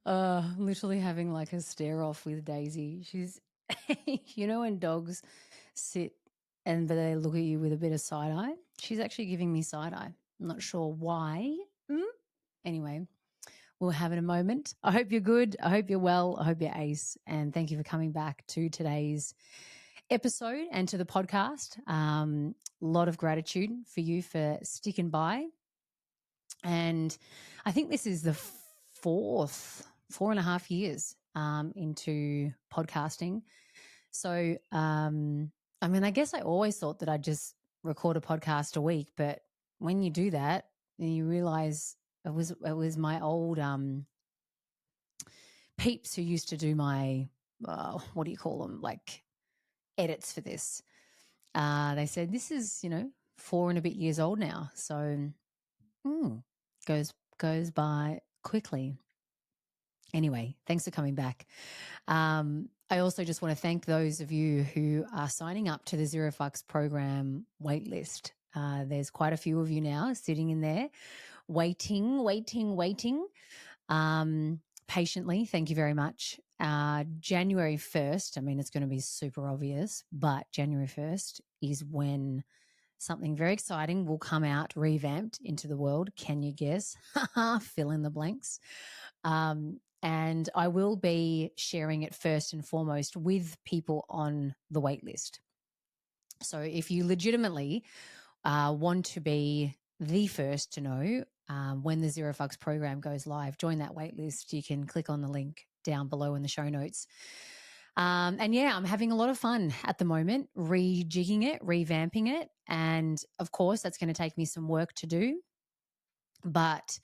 I'm literally having like a stare off with Daisy. She's, when dogs sit and but they look at you with a bit of side eye. She's actually giving me side eye. I'm not sure why. Anyway, we'll have in a moment. I hope you're good. I hope you're well. I hope you're ace. And thank you for coming back to today's episode and to the podcast. A lot of gratitude for you for sticking by. And I think this is the 4.5 years into podcasting. So, I guess I always thought that I'd just record a podcast a week, but when you do that, then you realize it was my old peeps who used to do my what do you call them, like edits for this. They said this is 4 and a bit years old now, so goes by quickly. Anyway, thanks for coming back. I also just want to thank those of you who are signing up to the Zero Fucks program waitlist. There's quite a few of you now sitting in there waiting patiently. Thank you very much. January 1st, it's going to be super obvious, but January 1st is when something very exciting will come out revamped into the world. Can you guess? Fill in the blanks. And I will be sharing it first and foremost with people on the wait list. So if you legitimately want to be the first to know when the Zero Fucks program goes live, join that wait list. You can click on the link down below in the show notes. And yeah, I'm having a lot of fun at the moment, rejigging it, revamping it. And of course, that's going to take me some work to do. But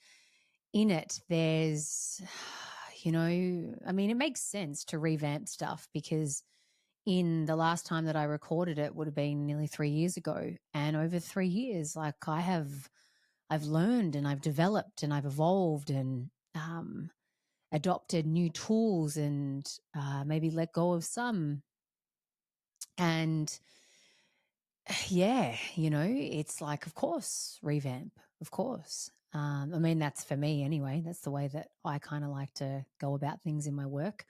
in it, there's, it makes sense to revamp stuff because in the last time that I recorded it would have been nearly 3 years ago. And over 3 years, like I've learned and I've developed and I've evolved and adopted new tools and maybe let go of some. And yeah, it's like, of course, revamp, of course. That's for me anyway. That's the way that I kind of like to go about things in my work.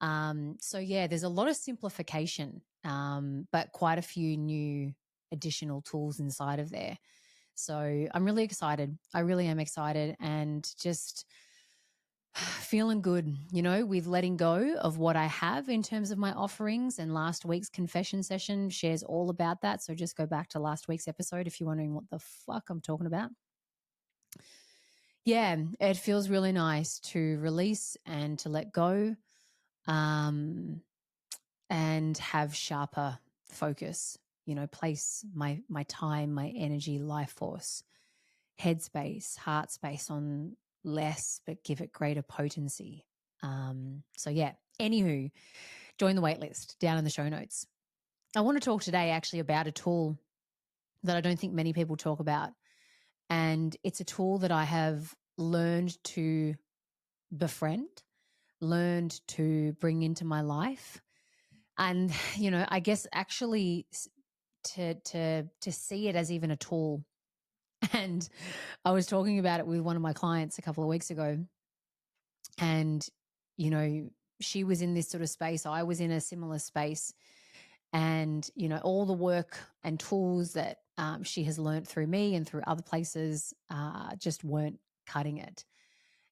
So yeah, there's a lot of simplification, but quite a few new additional tools inside of there. So I'm really excited. I really am excited and just feeling good, with letting go of what I have in terms of my offerings. And last week's confession session shares all about that. So just go back to last week's episode if you're wondering what the fuck I'm talking about. Yeah, it feels really nice to release and to let go and have sharper focus, place my time, my energy, life force, headspace, heart space on less, but give it greater potency. So yeah, anywho, join the waitlist down in the show notes. I want to talk today actually about a tool that I don't think many people talk about. And it's a tool that I have learned to befriend, learned to bring into my life. And, I guess actually to see it as even a tool. And I was talking about it with one of my clients a couple of weeks ago. And, she was in this sort of space. I was in a similar space. And, all the work and tools that she has learned through me and through other places just weren't cutting it.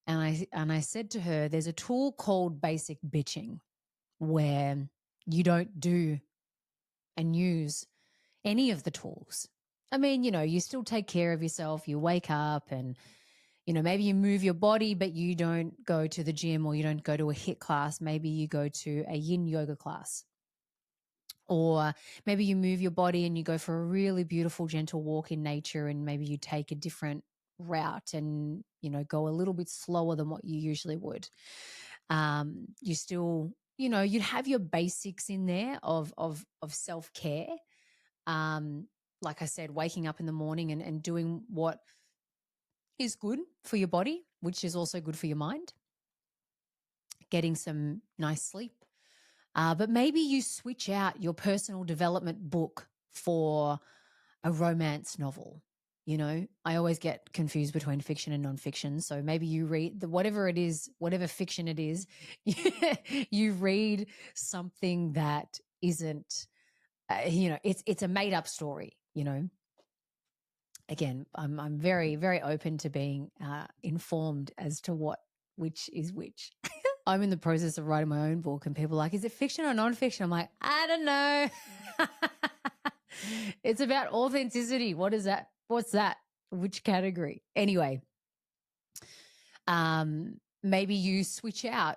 And I said to her, there's a tool called basic bitching where you don't do and use any of the tools. You still take care of yourself. You wake up and, maybe you move your body, but you don't go to the gym or you don't go to a HIIT class. Maybe you go to a yin yoga class. Or maybe you move your body and you go for a really beautiful, gentle walk in nature, and maybe you take a different route and, go a little bit slower than what you usually would. You still, you'd have your basics in there of self-care. Like I said, waking up in the morning and doing what is good for your body, which is also good for your mind, getting some nice sleep. But maybe you switch out your personal development book for a romance novel. You know, I always get confused between fiction and nonfiction. So maybe you read whatever it is, whatever fiction it is, you read something that isn't, it's a made up story. Again, I'm very, very open to being informed as to which is which. I'm in the process of writing my own book, and people are like, is it fiction or nonfiction? I'm like, I don't know. It's about authenticity. What is that? What's that? Which category? Anyway, maybe you switch out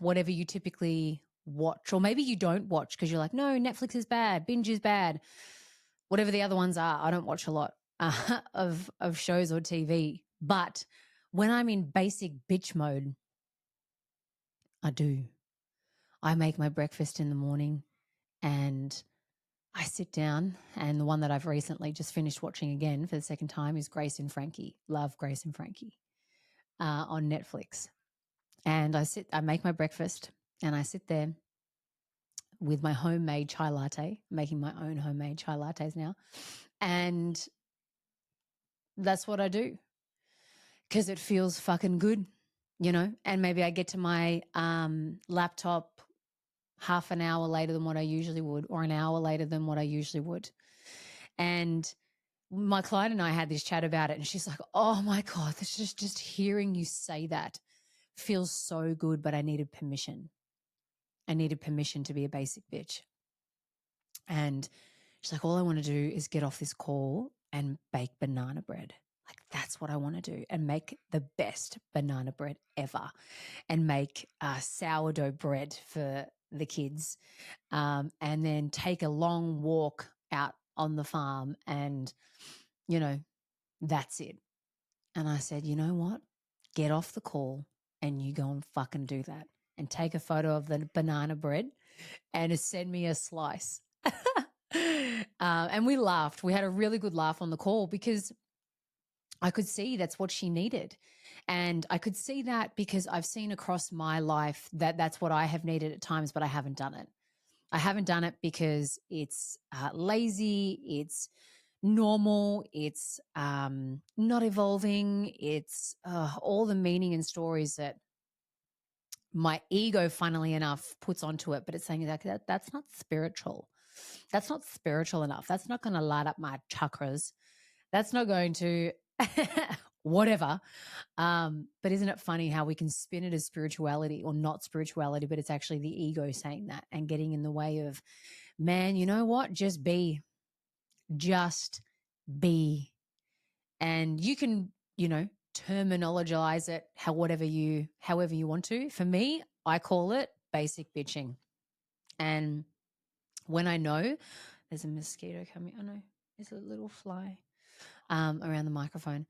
whatever you typically watch, or maybe you don't watch because you're like, no, Netflix is bad, binge is bad, whatever the other ones are. I don't watch a lot of shows or TV, but when I'm in basic bitch mode, I do. I make my breakfast in the morning and I sit down, and the one that I've recently just finished watching again for the second time is Grace and Frankie. Love Grace and Frankie on Netflix. And I make my breakfast and I sit there with my homemade chai latte, making my own homemade chai lattes now. And that's what I do because it feels fucking good, and maybe I get to my laptop half an hour later than what I usually would, or an hour later than what I usually would. And my client and I had this chat about it, and she's like, oh my God, this is just hearing you say that feels so good, but I needed permission. I needed permission to be a basic bitch. And she's like, all I want to do is get off this call and bake banana bread. Like, that's what I want to do, and make the best banana bread ever, and make sourdough bread for the kids, and then take a long walk out on the farm, and, that's it. And I said, you know what? Get off the call and you go and fucking do that, and take a photo of the banana bread and send me a slice. And we laughed. We had a really good laugh on the call because I could see that's what she needed. And I could see that because I've seen across my life that that's what I have needed at times, but I haven't done it. I haven't done it because it's lazy, it's normal, it's not evolving, it's all the meaning and stories that my ego, funnily enough, puts onto it. But it's saying that's not spiritual. That's not spiritual enough. That's not going to light up my chakras. That's not going to whatever. But isn't it funny how we can spin it as spirituality or not spirituality, but it's actually the ego saying that and getting in the way of, man, you know what? Just be. Just be. And you can, terminologize it however you want to. For me, I call it basic bitching. And when I know there's a mosquito coming, oh no, there's a little fly around the microphone.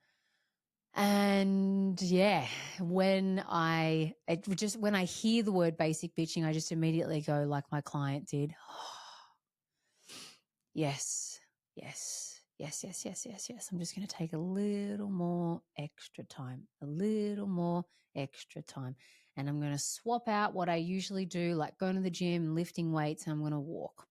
And yeah, when I hear the word basic bitching, I just immediately go like my client did. Yes, yes, yes, yes, yes, yes, yes. I'm just going to take a little more extra time, And I'm going to swap out what I usually do, like going to the gym, lifting weights, and I'm going to walk.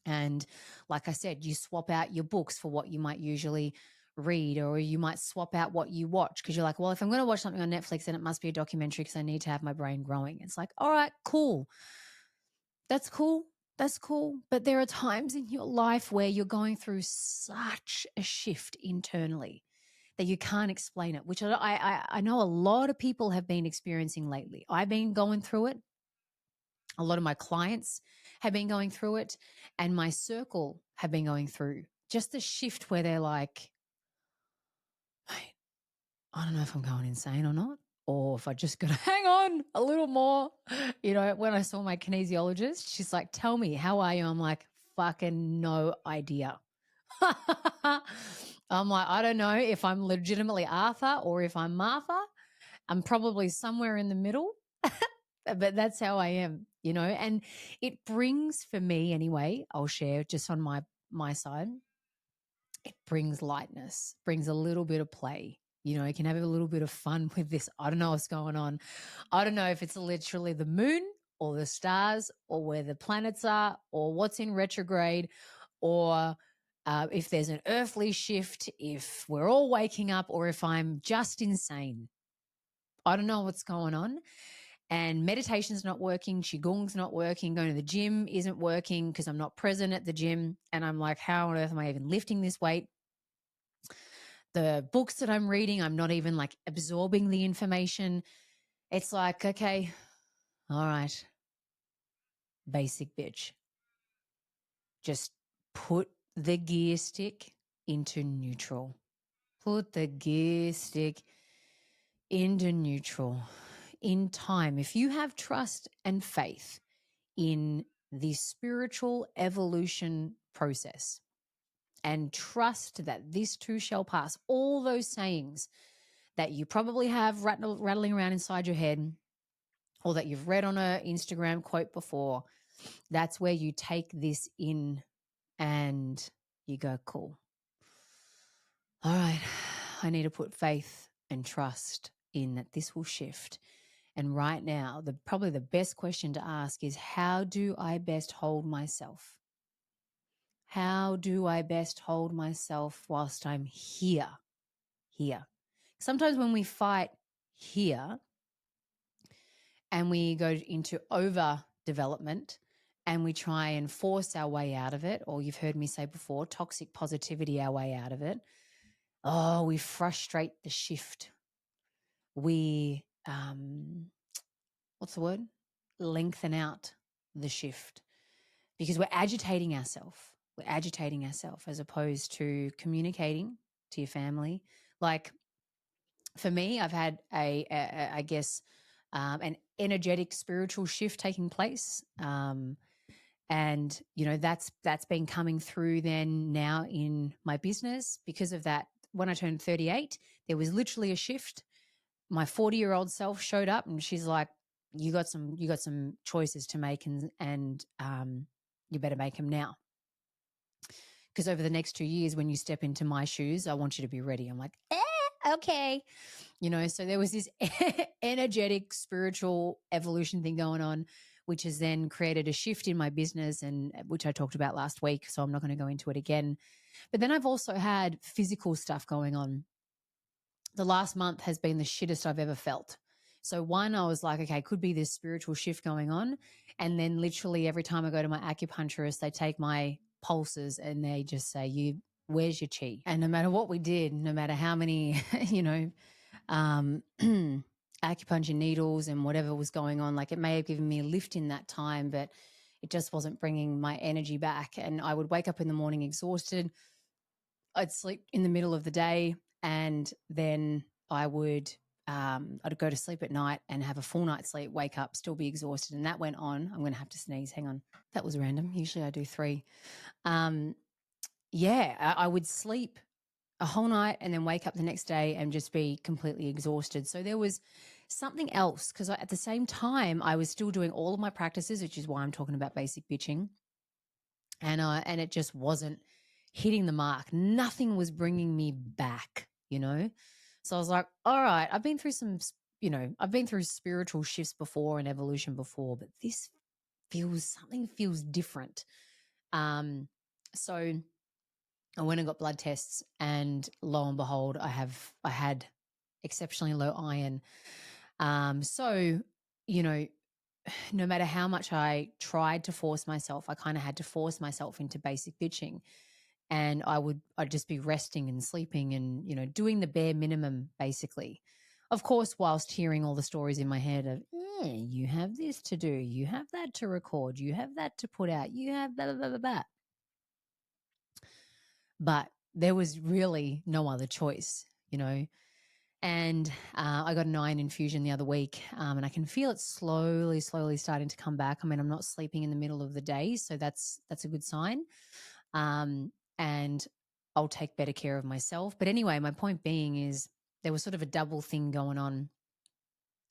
And like I said, you swap out your books for what you might usually read, or you might swap out what you watch because you're like, well, if I'm going to watch something on Netflix, then it must be a documentary because I need to have my brain growing. It's like, all right, cool. That's cool. That's cool. But there are times in your life where you're going through such a shift internally that you can't explain it, which I know a lot of people have been experiencing lately. I've been going through it. A lot of my clients have been going through it, and my circle have been going through just the shift where they're like, mate, I don't know if I'm going insane or not, or if I just got to hang on a little more. When I saw my kinesiologist, she's like, tell me, how are you? I'm like, fucking no idea. I'm like, I don't know if I'm legitimately Arthur or if I'm Martha. I'm probably somewhere in the middle, but that's how I am, and it brings, for me anyway, I'll share just on my side, it brings lightness, brings a little bit of play. You can have a little bit of fun with this. I don't know what's going on. I don't know if it's literally the moon or the stars or where the planets are or what's in retrograde or if there's an earthly shift, if we're all waking up, or if I'm just insane. I don't know what's going on. And meditation's not working, qigong's not working, going to the gym isn't working because I'm not present at the gym. And I'm like, how on earth am I even lifting this weight? The books that I'm reading, I'm not even like absorbing the information. It's like, okay, all right, basic bitch. Just put the gear stick into neutral. Put the gear stick into neutral. In time, if you have trust and faith in the spiritual evolution process and trust that this too shall pass, all those sayings that you probably have rattling around inside your head or that you've read on an Instagram quote before, that's where you take this in and you go, cool. All right, I need to put faith and trust in that this will shift. And right now, probably the best question to ask is, how do I best hold myself? How do I best hold myself whilst I'm here? Here. Sometimes when we fight here and we go into overdevelopment and we try and force our way out of it, or you've heard me say before, toxic positivity our way out of it, we frustrate the shift. We, what's the word? Lengthen out the shift because we're agitating ourselves. We're agitating ourselves as opposed to communicating to your family. Like for me, I've had I guess, an energetic spiritual shift taking place. And, that's been coming through then now in my business because of that. When I turned 38, there was literally a shift. My 40-year-old self showed up and she's like, you got some choices to make and you better make them now. Because over the next 2 years, when you step into my shoes, I want you to be ready. I'm like, okay. So there was this energetic spiritual evolution thing going on, which has then created a shift in my business, and which I talked about last week. So I'm not going to go into it again. But then I've also had physical stuff going on. The last month has been the shittest I've ever felt. So one, I was like, okay, could be this spiritual shift going on. And then literally every time I go to my acupuncturist, they take my pulses and they just say, where's your chi? And no matter what we did, no matter how many, acupuncture needles and whatever was going on, like it may have given me a lift in that time, but it just wasn't bringing my energy back. And I would wake up in the morning exhausted. I'd sleep in the middle of the day, and then I'd go to sleep at night and have a full night's sleep, wake up, still be exhausted. And that went on. I'm going to have to sneeze. Hang on. That was random. Usually I do 3. I would sleep a whole night and then wake up the next day and just be completely exhausted. So there was something else, because at the same time I was still doing all of my practices, which is why I'm talking about basic bitching. And it just wasn't hitting the mark. Nothing was bringing me back, So I was like, all right, I've been through I've been through spiritual shifts before and evolution before, but this something feels different. So I went and got blood tests, and lo and behold, I had exceptionally low iron. So, no matter how much I tried to force myself, I kind of had to force myself into basic bitching. And I'd just be resting and sleeping and, doing the bare minimum, basically. Of course, whilst hearing all the stories in my head of, you have this to do, you have that to record, you have that to put out, you have blah, blah, blah, blah. But there was really no other choice, And I got an iron infusion the other week, and I can feel it slowly starting to come back. I mean, I'm not sleeping in the middle of the day, so that's a good sign. And I'll take better care of myself. But anyway, my point being is there was sort of a double thing going on.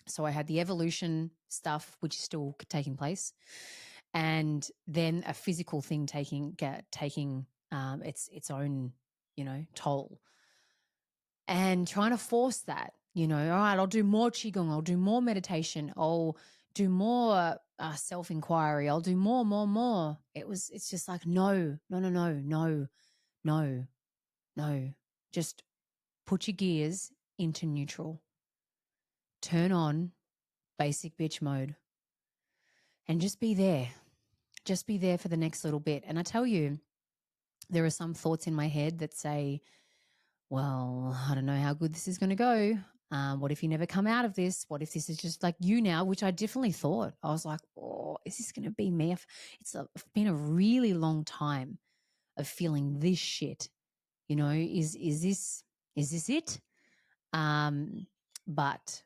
So I had the evolution stuff, which is still taking place, and then a physical thing taking its own, toll. And trying to force that, all right, I'll do more qigong, I'll do more meditation, I'll do more self-inquiry, I'll do more. It's just like, no, No, no. Just put your gears into neutral. Turn on basic bitch mode and just be there. Just be there for the next little bit. And I tell you, there are some thoughts in my head that say, well, I don't know how good this is going to go. What if you never come out of this? What if this is just like you now, which I definitely thought. I was like, oh, is this going to be me? It's been a really long time of feeling this shit. You know, is this it? But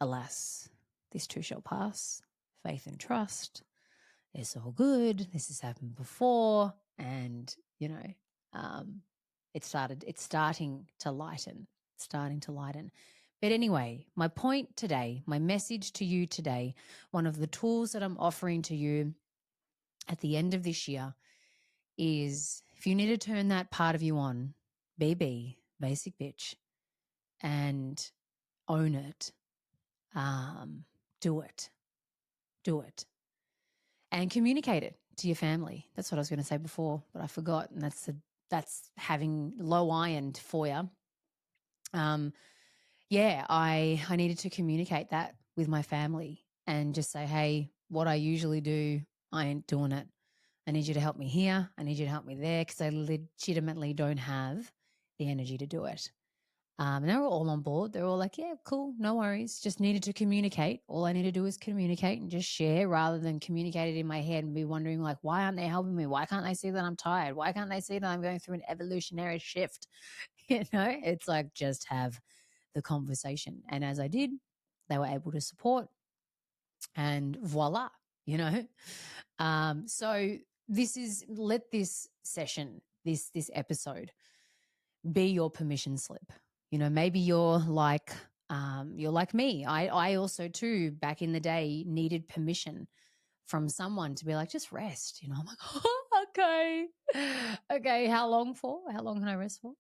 alas, this too shall pass. Faith and trust. It's all good. This has happened before, and it's starting to lighten. Starting to lighten. But anyway, my point today, my message to you today, one of the tools that I'm offering to you at the end of this year is if you need to turn that part of you on, BB, basic bitch, and own it. Do it. Do it. And communicate it to your family. That's what I was going to say before, but I forgot. And that's having low iron for you. I needed to communicate that with my family and just say, hey, what I usually do, I ain't doing it. I need you to help me here. I need you to help me there because I legitimately don't have the energy to do it. And they were all on board. They're all like, yeah, cool, no worries. Just needed to communicate. All I need to do is communicate and just share rather than communicate it in my head and be wondering like, why aren't they helping me? Why can't they see that I'm tired? Why can't they see that I'm going through an evolutionary shift? It's like just have the conversation. And as I did, they were able to support and voila, So let this session, this episode be your permission slip. Maybe you're like me. I also too, back in the day, needed permission from someone to be like, just rest. I'm like, oh, okay. How long for? How long can I rest for?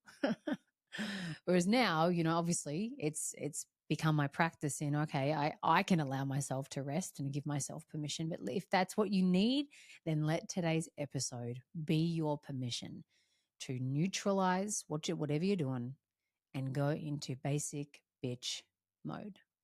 Whereas now, obviously it's become my practice in, okay, I can allow myself to rest and give myself permission. But if that's what you need, then let today's episode be your permission to neutralize whatever you're doing and go into basic bitch mode.